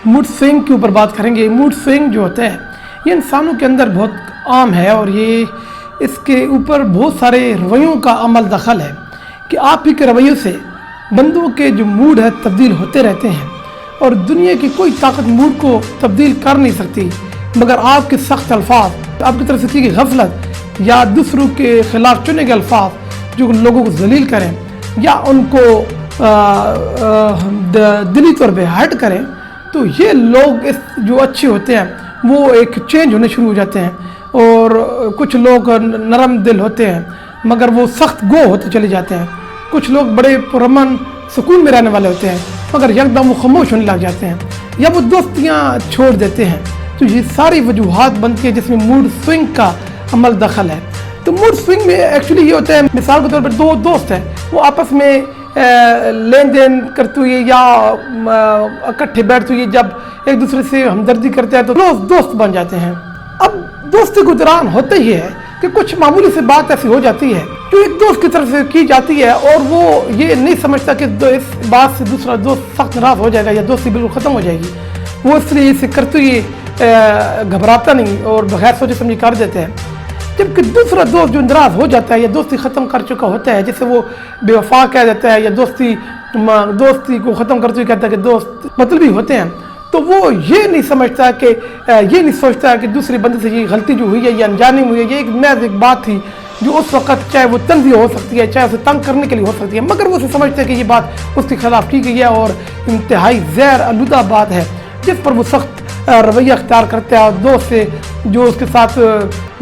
Mood swing के ऊपर बात करेंगे। मूड स्विंग जो होता है ये इंसानों के अंदर बहुत आम है और ये इसके ऊपर बहुत सारे रवैयों का अमल दखल है कि आप ही के रवैयों से बंदों के जो मूड है तब्दील होते रहते हैं और दुनिया की कोई ताकत मूड को तब्दील कर नहीं सकती मगर आपके सख्त अल्फाज, आपकी तरफ से की गई गफलत या दूसरों के ख़िलाफ़ चुने गए अल्फाज जो लोगों को जलील करें या उनको दिली तौर पे हर्ट करें, तो ये लोग इस जो अच्छे होते हैं वो एक चेंज होने शुरू हो जाते हैं। और कुछ लोग नरम दिल होते हैं मगर वो सख्त गो होते चले जाते हैं। कुछ लोग बड़े पुरअमन सुकून में रहने वाले होते हैं मगर यकदम वो खामोश होने लग जाते हैं या वो दोस्तियाँ छोड़ देते हैं। तो ये सारी वजूहात बनती है जिसमें मूड स्विंग का अमल दखल है। तो मूड स्विंग में एक्चुअली ये होता है, मिसाल के तौर पर दो दोस्त हैं, वो आपस में लेन देन करते हुए या इकट्ठे बैठते हुए जब एक दूसरे से हमदर्दी करते हैं तो दोस्त बन जाते हैं। अब दोस्ती के दौरान होता ही है कि कुछ मामूली से बात ऐसी हो जाती है जो एक दोस्त की तरफ से की जाती है और वो ये नहीं समझता कि इस बात से दूसरा दोस्त सख्त नाराज़ हो जाएगा या दोस्ती बिल्कुल ख़त्म हो जाएगी। वो इसलिए इसे करते हुए घबराता नहीं और बगैर सोचे समझे कर देते हैं। जबकि दूसरा दोस्त जो नाराज़ हो जाता है या दोस्ती ख़त्म कर चुका होता है, जैसे वो बेवफा कह देता है या दोस्ती को ख़त्म करते हुए कहता है कि दोस्त मतलबी होते हैं, तो वो ये नहीं समझता कि ये नहीं सोचता कि दूसरे बंदे से ये गलती जो हुई है या अनजानी हुई है, ये एक बात थी जो उस वक़्त चाहे वो तंज़ी हो सकती है, चाहे उसे तंग करने के लिए हो सकती है, मगर वो उसे समझता है कि ये बात उसके ख़िलाफ़ की गई है और इंतहाई ज़हर आलूदा बात है जिस पर वो सख्त रवैया अख्तियार करता है। और दोस्त से जो उसके साथ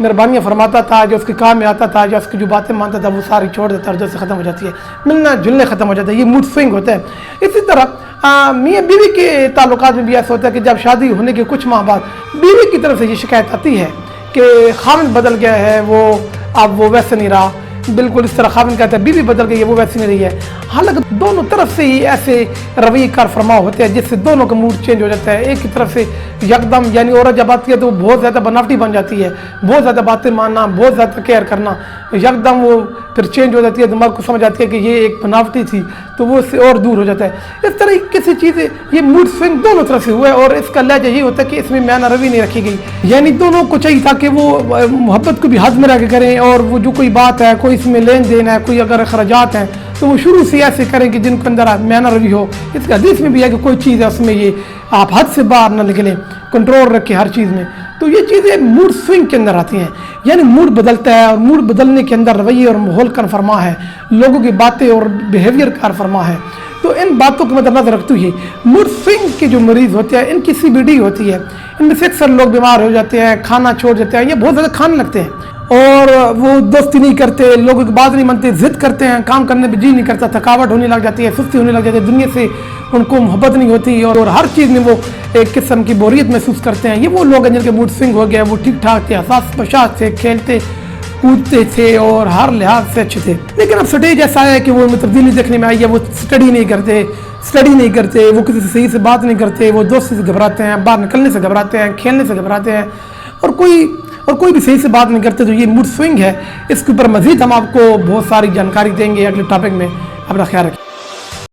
मेहरबानियाँ फरमाता था, जो उसके काम में आता था, जो उसकी जो बातें मानता था, वो सारी छोड़ देता है और दोस्ती ख़त्म हो जाती है, मिलना जुलने ख़त्म हो जाता है। ये मूड स्विंग होता है। इसी तरह मियाँ बीवी के ताल्लुकात में भी ऐसा होता है कि जब शादी होने के कुछ माह बाद बीवी की तरफ से ये शिकायत आती है कि खामिद बदल गया है, वो अब वो वैसे नहीं रहा, बिल्कुल इस तरह खामिद कहता है बीवी बदल गई है, वो वैसी नहीं रही है। हालांकि दोनों तरफ से ही ऐसे रवैये कार फरमा होते हैं जिससे दोनों का मूड चेंज हो जाता है। एक की तरफ से यकदम यानी औरत जब आती है तो बहुत ज़्यादा बनावटी बन जाती है, बहुत ज़्यादा बातें मानना, बहुत ज़्यादा केयर करना, यकदम वो फिर चेंज हो जाती है, दिमाग को समझ आती है कि ये एक बनावटी थी, तो वो उससे और दूर हो जाता है। इस तरह किसी चीज़ ये मूड स्विंग दोनों तरफ से हुआ है और इसका लहजा यही होता है कि इसमें मैना रवि नहीं रखी गई, यानी दोनों को चाहिए था कि वो मोहब्बत को भी हद में रह के करें और वो जो कोई बात है, कोई इसमें लेन देन है, कोई अगर अखराजात हैं तो वो शुरू से ऐसे करें कि जिनके अंदर मैना रवि हो। इसका हदीस में भी है कि कोई चीज़ है उसमें ये आप हद से बाहर न निकलें, कंट्रोल रखें हर चीज़ में। तो ये चीज़ें मूड स्विंग के अंदर आती हैं, यानी मूड बदलता है और मूड बदलने के अंदर रवैये और माहौल का फरमा है, लोगों की बातें और बिहेवियर का फरमा है। तो इन बातों को मद्देनजर रखते हुए मूड स्विंग के जो मरीज़ होते हैं इनकी CBD होती है, इनमें से अक्सर लोग बीमार हो जाते हैं, खाना छोड़ देते हैं या बहुत ज़्यादा खाने लगते हैं और वो दोस्ती नहीं करते, लोगों की बात नहीं मानते, ज़िद करते हैं, काम करने पर जी नहीं करता, थकावट होने लग जाती है, सुस्ती होने लग जाती है, दुनिया से उनको मोहब्बत नहीं होती और हर चीज़ में वो एक किस्म की बोरियत महसूस करते हैं। ये वो लोग हैं जिनके मूड स्विंग हो गया, वो ठीक ठाक थे, हसास बशात थे, खेलते कूदते थे और हर लिहाज से अच्छे थे। लेकिन अब स्टेज ऐसा है कि वो तब्दीली देखने में आई है, वो स्टडी नहीं करते, वो किसी से सही से बात नहीं करते, वो दोस्ती से घबराते हैं, बाहर निकलने से घबराते हैं, खेलने से घबराते हैं और कोई भी सही से बात नहीं करते। तो ये मूड स्विंग है। इसके ऊपर मज़ीद हम आपको बहुत सारी जानकारी देंगे अगले टॉपिक में। अपना ख्याल रखें।